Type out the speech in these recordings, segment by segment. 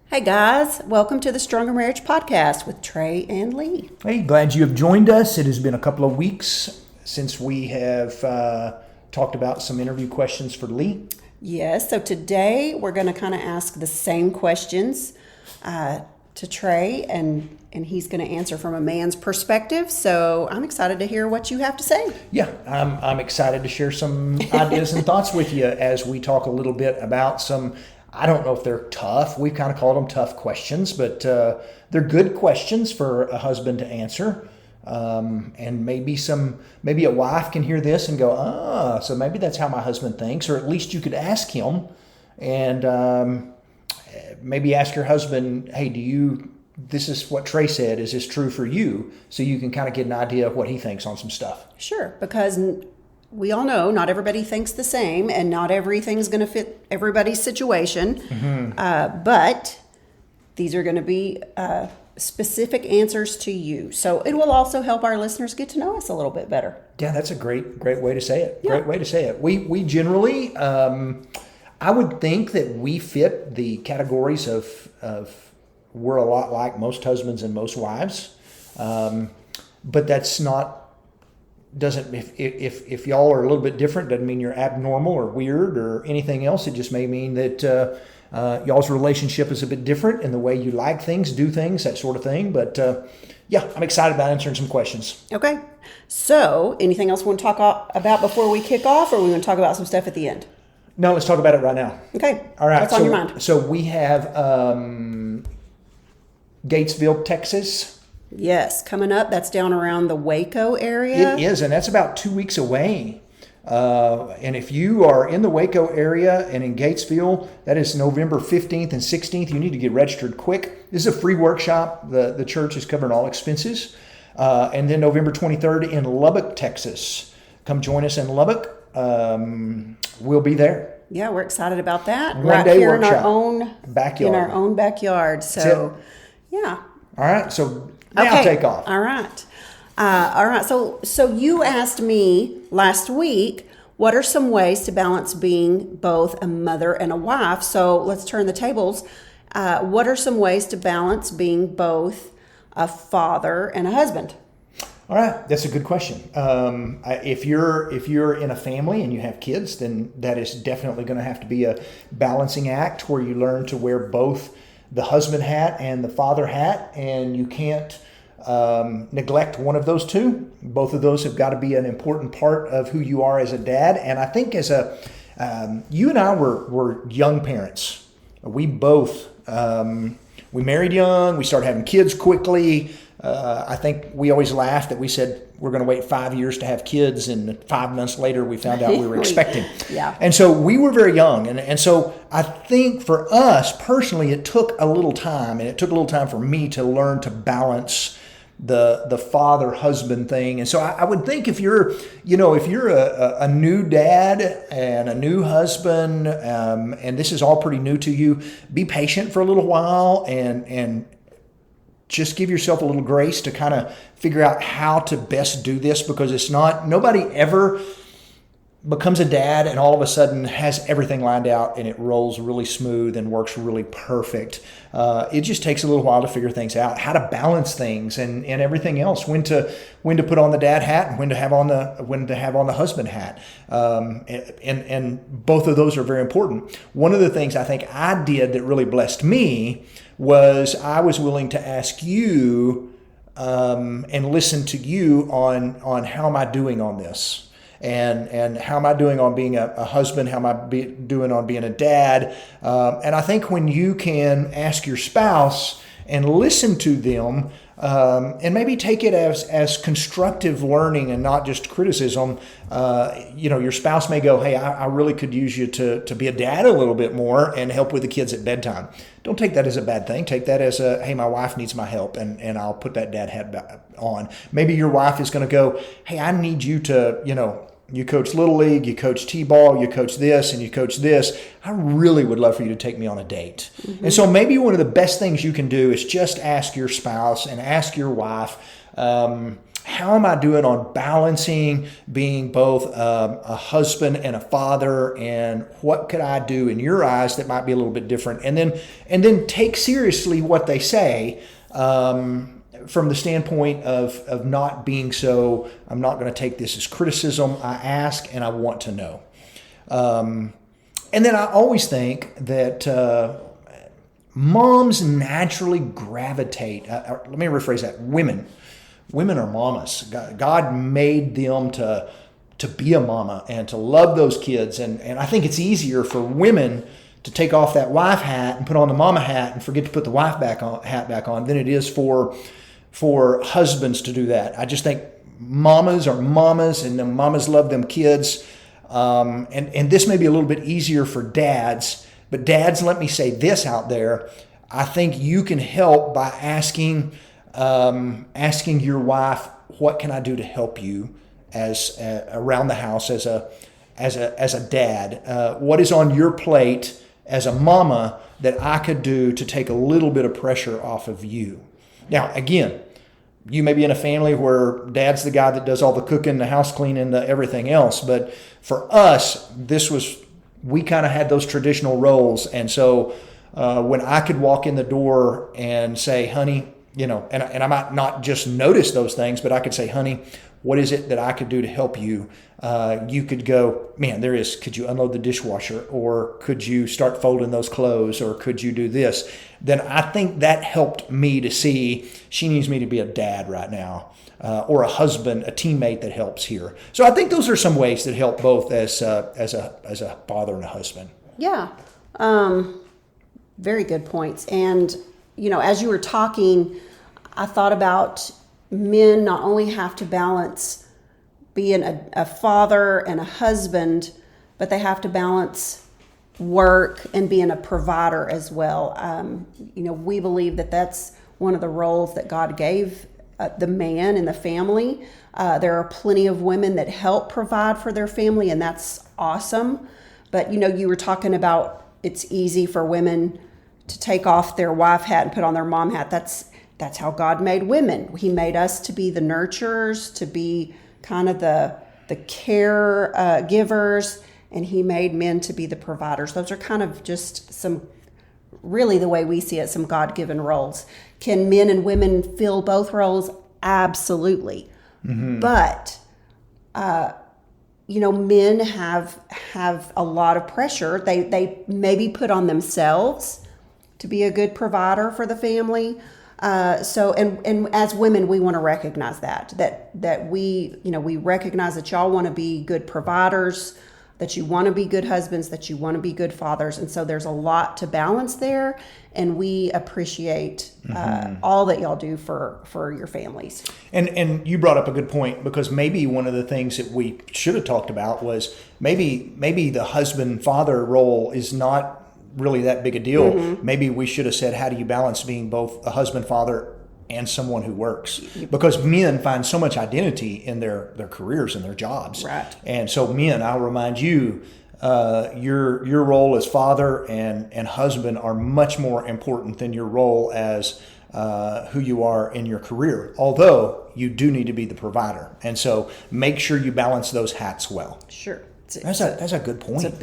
Hey guys, welcome to the Stronger Marriage Podcast with Trey and Lee. Hey, glad you have joined us. It has been a couple of weeks since we have talked about some interview questions for Lee. Yes, so today we're going to kind of ask the same questions to Trey, and he's going to answer from a man's perspective. So I'm excited to hear what you have to say. Yeah, I'm excited to share some ideas and thoughts with you as we talk a little bit about some, I don't know if they're tough. We've kind of called them tough questions, but they're good questions for a husband to answer. And maybe a wife can hear this and go, so maybe that's how my husband thinks, or at least you could ask him and maybe ask your husband, hey, this is what Trey said, is this true for you? So you can kind of get an idea of what he thinks on some stuff. Sure, because we all know not everybody thinks the same, and not everything's going to fit everybody's situation. Mm-hmm. But these are going to be specific answers to you. So it will also help our listeners get to know us a little bit better. Yeah, that's a great way to say it. Yeah. Great way to say it. We generally, I would think that we fit the categories of we're a lot like most husbands and most wives, but that's not. Doesn't if y'all are a little bit different, doesn't mean you're abnormal or weird or anything else. It just may mean that y'all's relationship is a bit different in the way you like things, do things, that sort of thing. But yeah, I'm excited about answering some questions. Okay. So anything else we want to talk about before we kick off, or we want to talk about some stuff at the end? No, let's talk about it right now. Okay. All right. What's on your mind? So we have Gatesville, Texas. Yes, coming up. That's down around the Waco area. It is, and that's about 2 weeks away. And if you are in the Waco area and in Gatesville, that is November 15th and 16th. You need to get registered quick. This is a free workshop. The church is covering all expenses. And then November 23rd in Lubbock, Texas. Come join us in Lubbock. We'll be there. Yeah, we're excited about that. One day here workshop. in our own backyard. In our own backyard. So, yeah. All right. So now Okay. take off. All right. All right. So you asked me last week, what are some ways to balance being both a mother and a wife? So let's turn the tables. What are some ways to balance being both a father and a husband? All right, that's a good question. If you're in a family and you have kids, then that is definitely going to have to be a balancing act where you learn to wear both the husband hat and the father hat, and you can't neglect one of those two. Both of those have got to be an important part of who you are as a dad. And I think as you and I were young parents. We both, we married young, we started having kids quickly. I think we always laughed that we said we're going to wait 5 years to have kids, and 5 months later we found out we were expecting. Yeah. And so we were very young. And so I think for us personally, it took a little time, and it took a little time for me to learn to balance the father-husband thing. And so I would think if you're a new dad and a new husband, and this is all pretty new to you, be patient for a little while and just give yourself a little grace to kind of figure out how to best do this, because nobody ever becomes a dad and all of a sudden has everything lined out and it rolls really smooth and works really perfect. It just takes a little while to figure things out, how to balance things and everything else, when to put on the dad hat and when to have on the husband hat. And both of those are very important. One of the things I think I did that really blessed me was I was willing to ask you and listen to you on how am I doing on this. And how am I doing on being a husband? How am I doing on being a dad? And I think when you can ask your spouse and listen to them, and maybe take it as constructive learning and not just criticism. Your spouse may go, hey, I really could use you to be a dad a little bit more and help with the kids at bedtime. Don't take that as a bad thing. Take that as hey, my wife needs my help, and I'll put that dad hat on. Maybe your wife is going to go, hey, I need you to, you coach Little League, you coach T-ball, you coach this, and you coach this. I really would love for you to take me on a date. Mm-hmm. And so maybe one of the best things you can do is just ask your spouse and ask your wife, how am I doing on balancing being both a husband and a father, and what could I do in your eyes that might be a little bit different? And then take seriously what they say. From the standpoint of not being so, I'm not going to take this as criticism. I ask and I want to know. And then I always think that moms naturally gravitate. Let me rephrase that. Women are mamas. God made them to be a mama and to love those kids. And I think it's easier for women to take off that wife hat and put on the mama hat and forget to put the wife hat back on than it is for husbands to do that. I just think mamas are mamas, and the mamas love them kids. And this may be a little bit easier for dads, but dads, let me say this out there. I think you can help by asking your wife, what can I do to help you as around the house as a dad? What is on your plate as a mama that I could do to take a little bit of pressure off of you? Now, again, you may be in a family where dad's the guy that does all the cooking, the house cleaning, the everything else. But for us, we kind of had those traditional roles. And so when I could walk in the door and say, honey, and I might not just notice those things, but I could say, honey, what is it that I could do to help you? You could go, man, could you unload the dishwasher? Or could you start folding those clothes? Or could you do this? Then I think that helped me to see she needs me to be a dad right now, or a husband, a teammate that helps here. So I think those are some ways that help both as a father and a husband. Yeah. Very good points. And, as you were talking, I thought about men not only have to balance being a father and a husband, but they have to balance work and being a provider as well. We believe that that's one of the roles that God gave the man in the family. There are plenty of women that help provide for their family, and that's awesome. But, you were talking about it's easy for women to take off their wife hat and put on their mom hat. That's how God made women. He made us to be the nurturers, to be kind of the care givers, and he made men to be the providers. Those are kind of just really the way we see it, some God-given roles. Can men and women fill both roles? Absolutely. Mm-hmm. But, men have a lot of pressure. They maybe put on themselves to be a good provider for the family. And as women, we want to recognize that we recognize that y'all want to be good providers, that you want to be good husbands, that you want to be good fathers. And so there's a lot to balance there. And we appreciate all that y'all do for your families. And you brought up a good point, because maybe one of the things that we should have talked about was maybe the husband-father role is not really that big a deal. Mm-hmm. Maybe we should have said, how do you balance being both a husband, father, and someone who works? Because men find so much identity in their careers and their jobs. Right. And so men, I'll remind you, your role as father and husband are much more important than your role as who you are in your career, although you do need to be the provider. And so make sure you balance those hats well. Sure. That's a good point. It's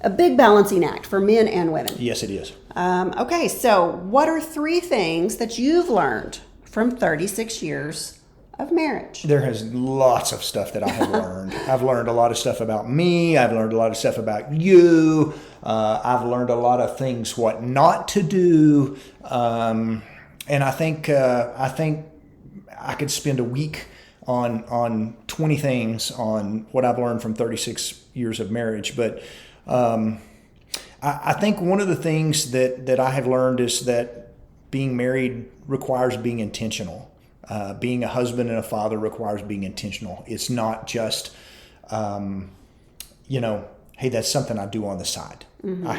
a big balancing act for men and women. Yes, it is. Okay, so what are 3 things that you've learned from 36 years of marriage? There has lots of stuff that I have learned. I've learned a lot of stuff about me. I've learned a lot of stuff about you. I've learned a lot of things what not to do. And I think I could spend a week on 20 things on what I've learned from 36 years of marriage. But I think one of the things that I have learned is that being married requires being intentional. Being a husband and a father requires being intentional. It's not just, hey, that's something I do on the side. Mm-hmm. I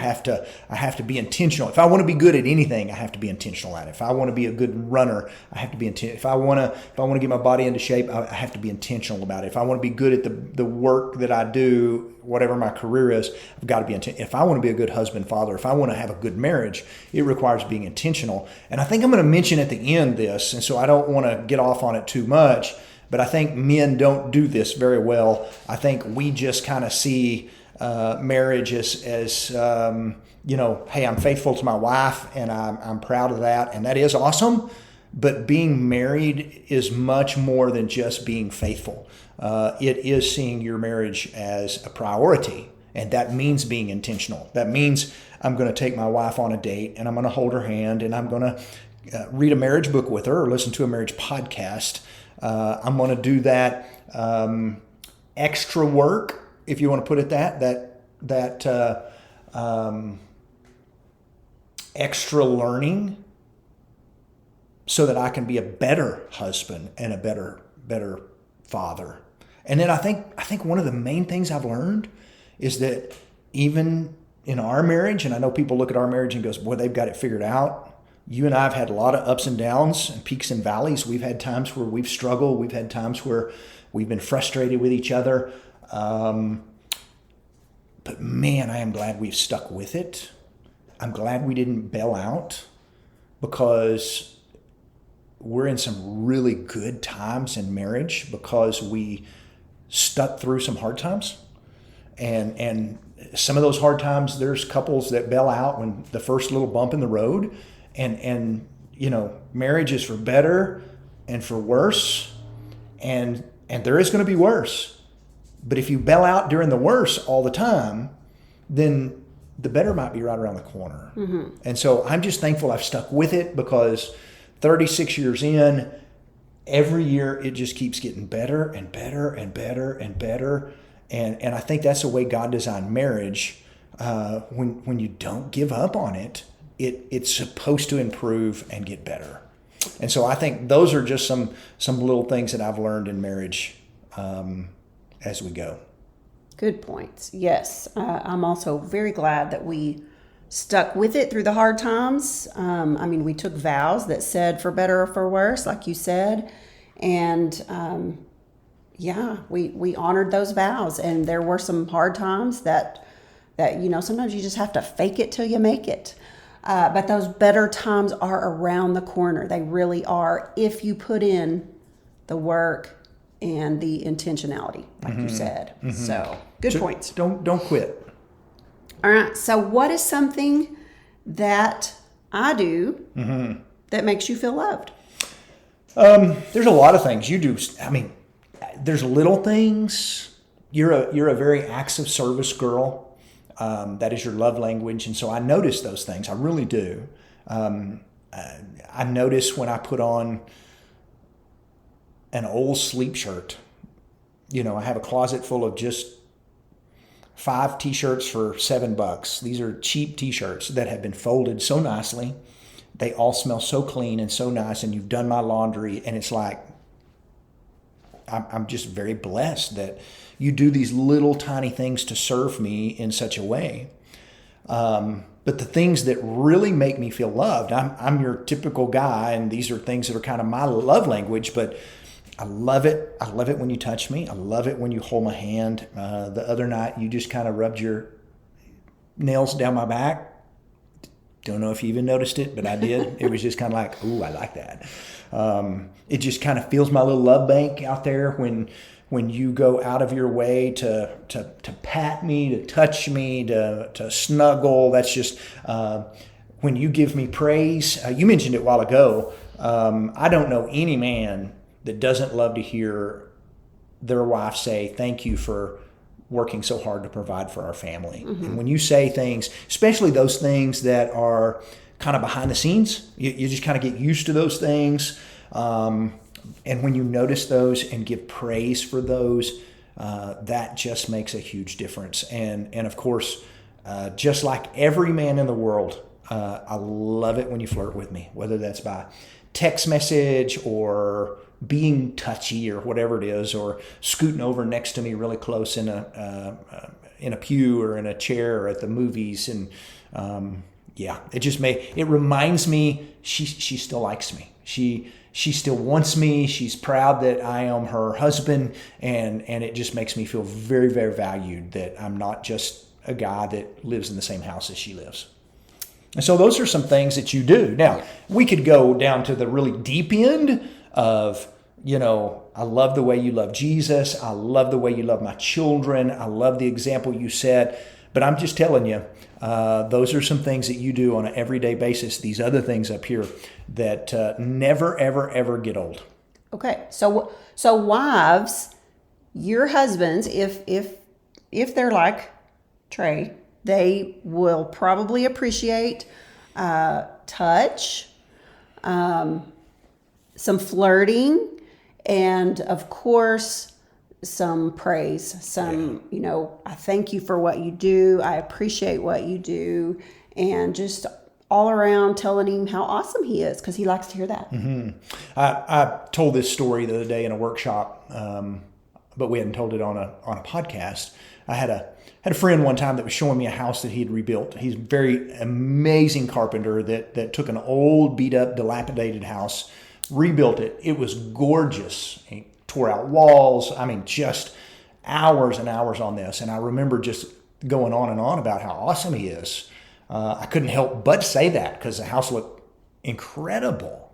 have to be intentional. If I want to be good at anything, I have to be intentional at it. If I want to be a good runner, I have to be intentional. If I want to get my body into shape, I have to be intentional about it. If I want to be good at the work that I do, whatever my career is, I've got to be intentional. If I want to be a good husband, father, if I want to have a good marriage, it requires being intentional. And I think I'm going to mention at the end this, and so I don't want to get off on it too much. But I think men don't do this very well. I think we just kind of see marriage as hey, I'm faithful to my wife, and I'm proud of that, and that is awesome. But being married is much more than just being faithful. It is seeing your marriage as a priority, and that means being intentional. That means I'm going to take my wife on a date, and I'm going to hold her hand, and I'm going to read a marriage book with her or listen to a marriage podcast. I'm going to do that extra work, if you want to put it that extra learning, so that I can be a better husband and a better father. And then I think one of the main things I've learned is that even in our marriage, and I know people look at our marriage and goes, boy, they've got it figured out. You and I have had a lot of ups and downs and peaks and valleys. We've had times where we've struggled. We've had times where we've been frustrated with each other. But man, I am glad we've stuck with it. I'm glad we didn't bail out, because we're in some really good times in marriage because we stuck through some hard times. And some of those hard times, there's couples that bail out when the first little bump in the road. And marriage is for better and for worse. And there is going to be worse. But if you bail out during the worse all the time, then the better might be right around the corner. Mm-hmm. And so I'm just thankful I've stuck with it, because 36 years in, every year it just keeps getting better and better and better and better. And I think that's the way God designed marriage. When you don't give up on it, it's supposed to improve and get better. And so I think those are just some little things that I've learned in marriage as we go. Good points. Yes. I'm also very glad that we stuck with it through the hard times. We took vows that said for better or for worse, like you said. And we honored those vows. And there were some hard times that sometimes you just have to fake it till you make it. But those better times are around the corner. They really are, if you put in the work and the intentionality, like you said. Mm-hmm. So good points. Don't quit. All right. So what is something that I do that makes you feel loved? There's a lot of things you do. There's little things. You're a very acts of service girl. That is your love language. And so I notice those things. I really do. I notice when I put on an old sleep shirt. I have a closet full of just 5 t-shirts for $7. These are cheap t-shirts that have been folded so nicely. They all smell so clean and so nice, and you've done my laundry, and it's like, I'm just very blessed that you do these little tiny things to serve me in such a way. But the things that really make me feel loved, I'm your typical guy, and these are things that are kind of my love language, but I love it. I love it when you touch me. I love it when you hold my hand. The other night, you just kind of rubbed your nails down my back. Don't know if you even noticed it, but I did. It was just kind of like, ooh, I like that. It just kind of fills my little love bank out there when you go out of your way to pat me, to touch me, to snuggle. That's just when you give me praise. You mentioned it a while ago. I don't know any man that doesn't love to hear their wife say, thank you for working so hard to provide for our family. Mm-hmm. And when you say things, especially those things that are kind of behind the scenes, you just kind of get used to those things. And when you notice those and give praise for those, that just makes a huge difference. And of course, just like every man in the world, I love it when you flirt with me, whether that's by text message or being touchy or whatever it is, or scooting over next to me really close in a pew or in a chair or at the movies. And it reminds me she still likes me. She still wants me. She's proud that I am her husband, and it just makes me feel very, very valued, that I'm not just a guy that lives in the same house as she lives. And so those are some things that you do. Now, we could go down to the really deep end of, I love the way you love Jesus. I love the way you love my children. I love the example you set. But I'm just telling you, those are some things that you do on an everyday basis. These other things up here that never, ever, ever get old. Okay. So wives, your husbands, if they're like Trey, they will probably appreciate touch, some flirting, and of course, some praise. Some, I thank you for what you do. I appreciate what you do. And just all around telling him how awesome he is, because he likes to hear that. Mm-hmm. I told this story the other day in a workshop, but we hadn't told it on a podcast. I had a friend one time that was showing me a house that he had rebuilt. He's a very amazing carpenter that took an old, beat up, dilapidated house, rebuilt it. It was gorgeous. He tore out walls. I mean, just hours and hours on this. And I remember just going on and on about how awesome he is. I couldn't help but say that because the house looked incredible.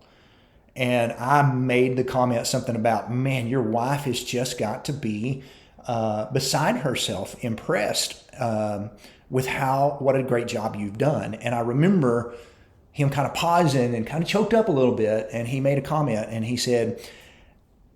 And I made the comment something about, man, your wife has just got to be beside herself, impressed with what a great job you've done. And I remember him kind of pausing and kind of choked up a little bit. And he made a comment and he said,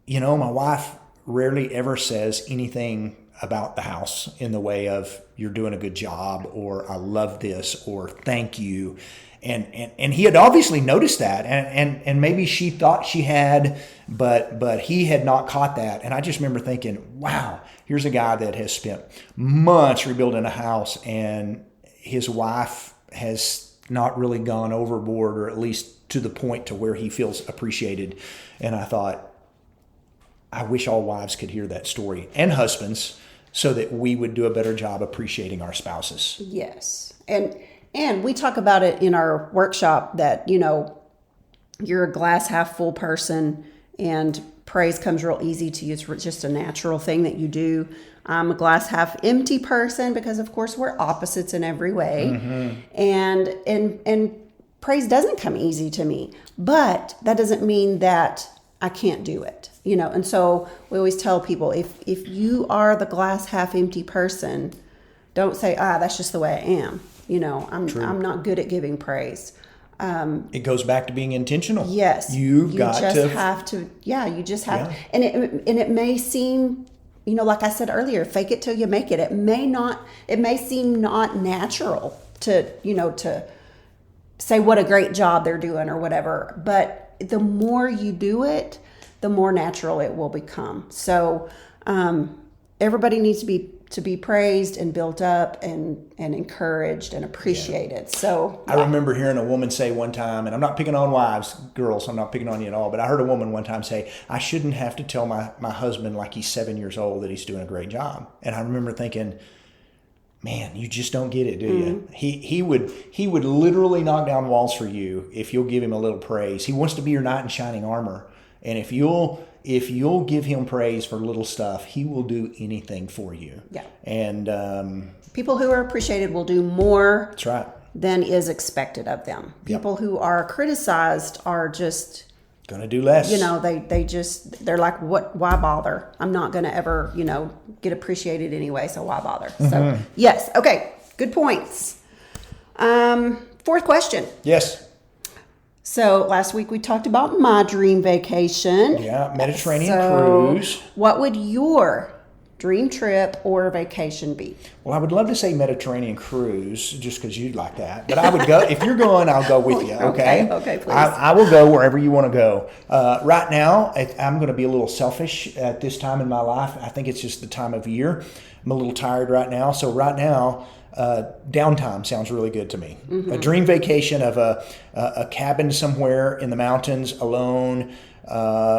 my wife rarely ever says anything about the house in the way of you're doing a good job or I love this or thank you. And he had obviously noticed that and maybe she thought she had, but he had not caught that. And I just remember thinking, wow, here's a guy that has spent months rebuilding a house and his wife has not really gone overboard, or at least to the point to where he feels appreciated. And I thought, I wish all wives could hear that story, and husbands, so that we would do a better job appreciating our spouses. Yes. And we talk about it in our workshop that, you're a glass half full person and praise comes real easy to you. It's just a natural thing that you do. I'm a glass half empty person because of course we're opposites in every way. Mm-hmm. And praise doesn't come easy to me, but that doesn't mean that I can't do it. And so we always tell people, if you are the glass half empty person, don't say, that's just the way I am. I'm not good at giving praise. It goes back to being intentional. Yes. You just have to. You just have. Yeah. And it may seem, like I said earlier, fake it till you make it. It may seem not natural to say what a great job they're doing or whatever. But the more you do it, the more natural it will become. So everybody needs to be praised and built up and encouraged and appreciated. Yeah. So I remember hearing a woman say one time, and I'm not picking on wives, girls, I'm not picking on you at all, but I heard a woman one time say, I shouldn't have to tell my husband like he's 7 years old that he's doing a great job. And I remember thinking, man, you just don't get it, do you? Mm-hmm. He would literally knock down walls for you if you'll give him a little praise. He wants to be your knight in shining armor. And if you'll give him praise for little stuff, he will do anything for you. Yeah. And people who are appreciated will do more. That's right. Than is expected of them. People who are criticized are just gonna do less. They're like, why bother? I'm not gonna ever, get appreciated anyway, so why bother? Mm-hmm. So yes, okay, good points. Fourth question. Yes. So last week we talked about my dream vacation. Yeah, Mediterranean cruise. What would your dream trip or vacation be? Well, I would love to say Mediterranean cruise, just because you'd like that. But I would go, if you're going, I'll go with you, okay? Okay, please. I will go wherever you want to go. Right now, I'm going to be a little selfish at this time in my life. I think it's just the time of year. I'm a little tired right now. So right now, downtime sounds really good to me. Mm-hmm. A dream vacation of a cabin somewhere in the mountains alone,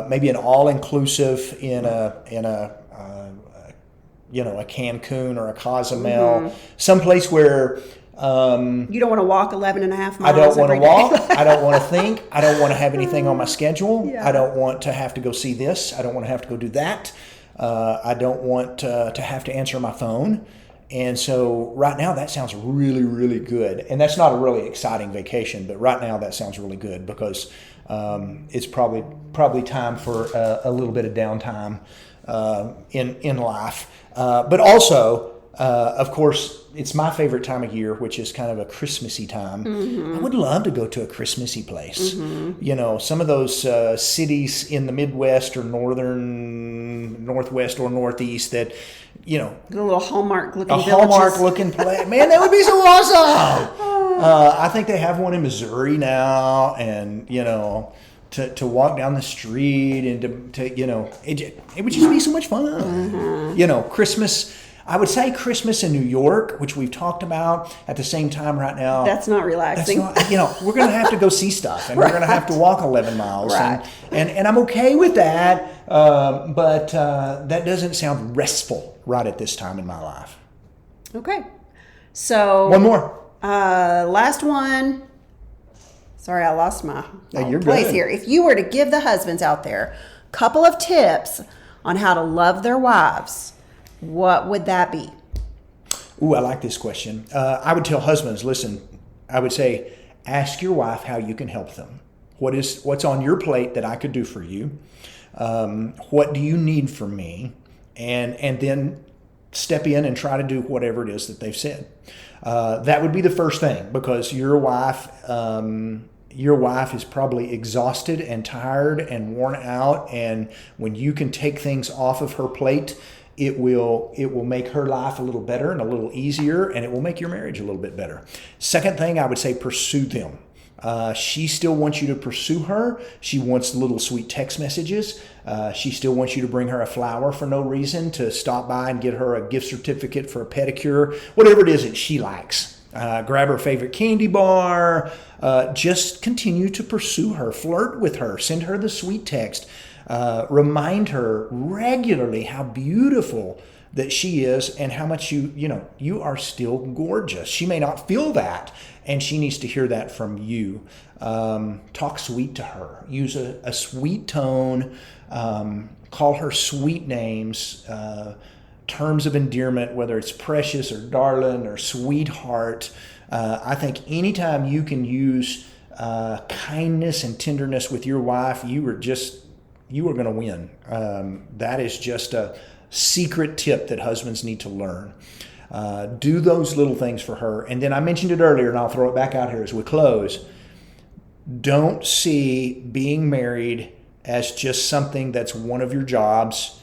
maybe an all-inclusive in a Cancun or a Cozumel, someplace where you don't want to walk 11 and a half miles. I don't want to walk. I don't want to think. I don't want to have anything on my schedule. Yeah. I don't want to have to go see this. I don't want to have to go do that. I don't want to have to answer my phone. And so right now that sounds really, really good. And that's not a really exciting vacation, but right now that sounds really good because it's probably time for a little bit of downtime in life. But also, of course, it's my favorite time of year, which is kind of a Christmassy time. I would love to go to a Christmassy place. You know, some of those cities in the Midwest or Northwest or Northeast that, you know, The little Hallmark-looking villages. Hallmark-looking place. Man, that would be so awesome. I think they have one in Missouri now, and, you know, to walk down the street and to you know, it would just be so much fun. You know, Christmas. I would say Christmas in New York, which we've talked about. At the same time, right now, That's not relaxing. you know, we're going to have to go see stuff, and we're going to have to walk 11 miles, Right. and I'm okay with that. But that doesn't sound restful right at this time in my life. Okay. So One more. last one. Sorry, I lost my You're place good. here. If you were to give the husbands out there a couple of tips on how to love their wives, what would that be? Ooh, I like this question. I would tell husbands, listen, I would say, ask your wife how you can help them. What's on your plate that I could do for you? What do you need from me? And then step in and try to do whatever it is that they've said. That would be the first thing, because your wife is probably exhausted and tired and worn out. And when you can take things off of her plate, it will make her life a little better and a little easier, and it will make your marriage a little bit better. Second thing, I would say pursue them. She still wants you to pursue her. She wants little sweet text messages. She still wants you to bring her a flower for no reason, to stop by and get her a gift certificate for a pedicure, whatever it is that she likes. Grab her favorite candy bar. Just continue to pursue her. Flirt with her. Send her the sweet text. Remind her regularly how beautiful that she is and how much you are still gorgeous. She may not feel that, and she needs to hear that from you. Talk sweet to her. Use a sweet tone. Call her sweet names, terms of endearment, whether it's precious or darling or sweetheart. I think anytime you can use kindness and tenderness with your wife, you are going to win. That is just a secret tip that husbands need to learn. Do those little things for her. And then I mentioned it earlier, and I'll throw it back out here as we close. Don't see being married as just something that's one of your jobs.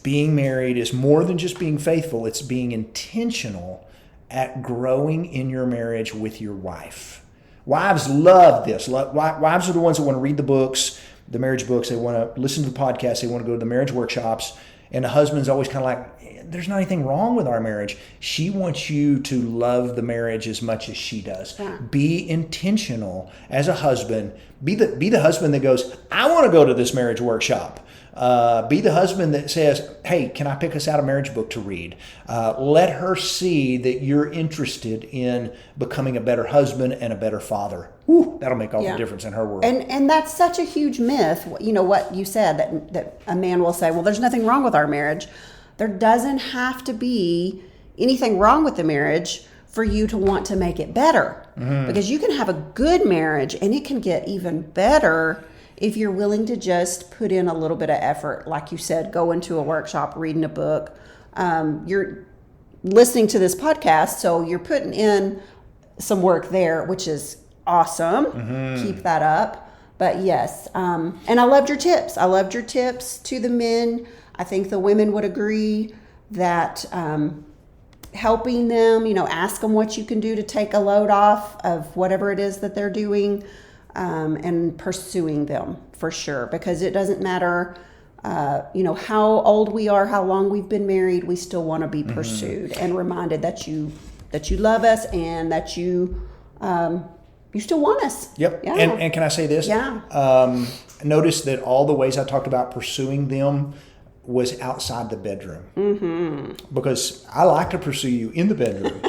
Being married is more than just being faithful. It's being intentional at growing in your marriage with your wife. Wives love this. Wives are the ones that want to read the books, the marriage books. They want to listen to the podcasts. They want to go to the marriage workshops. And the husband's always kind of like, there's not anything wrong with our marriage. She wants you to love the marriage as much as she does. Yeah. Be intentional as a husband. Be the husband that goes, I want to go to this marriage workshop. Be the husband that says, hey, can I pick us out a marriage book to read? Let her see that you're interested in becoming a better husband and a better father. Whew, that'll make all the difference in her world. And that's such a huge myth. You know what you said, that a man will say, well, there's nothing wrong with our marriage. There doesn't have to be anything wrong with the marriage for you to want to make it better. Mm-hmm. Because you can have a good marriage and it can get even better if you're willing to just put in a little bit of effort. Like you said, go into a workshop, reading a book. You're listening to this podcast, so you're putting in some work there, which is awesome. Mm-hmm. Keep that up. But yes, and I loved your tips. I loved your tips to the men. I think the women would agree that helping them, ask them what you can do to take a load off of whatever it is that they're doing. And pursuing them for sure, because it doesn't matter, how old we are, how long we've been married. We still want to be pursued and reminded that you love us and that you still want us. Yep. Yeah. And can I say this? Yeah. Notice that all the ways I talked about pursuing them was outside the bedroom. Mm-hmm. Because I like to pursue you in the bedroom.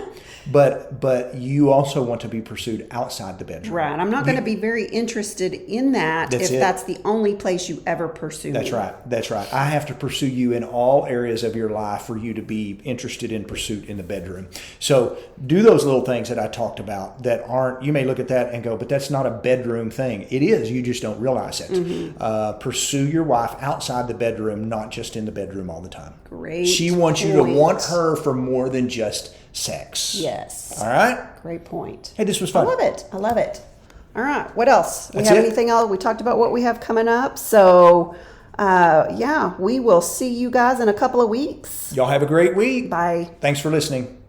But you also want to be pursued outside the bedroom. Right. I'm not going to be very interested in that if that's the only place you ever pursue That's me. right. That's right. I have to pursue you in all areas of your life for you to be interested in pursuit in the bedroom. So do those little things that I talked about that aren't, you may look at that and go, but that's not a bedroom thing. It is. You just don't realize it. Pursue your wife outside the bedroom, not just in the bedroom all the time. Great. She wants you to want her for more than just sex. Yes. All right? Great point. Hey, this was fun. I love it. All right. What else? That's we have it. anything else? We talked about what we have coming up. So, we will see you guys in a couple of weeks. Y'all have a great week. Bye. Thanks for listening.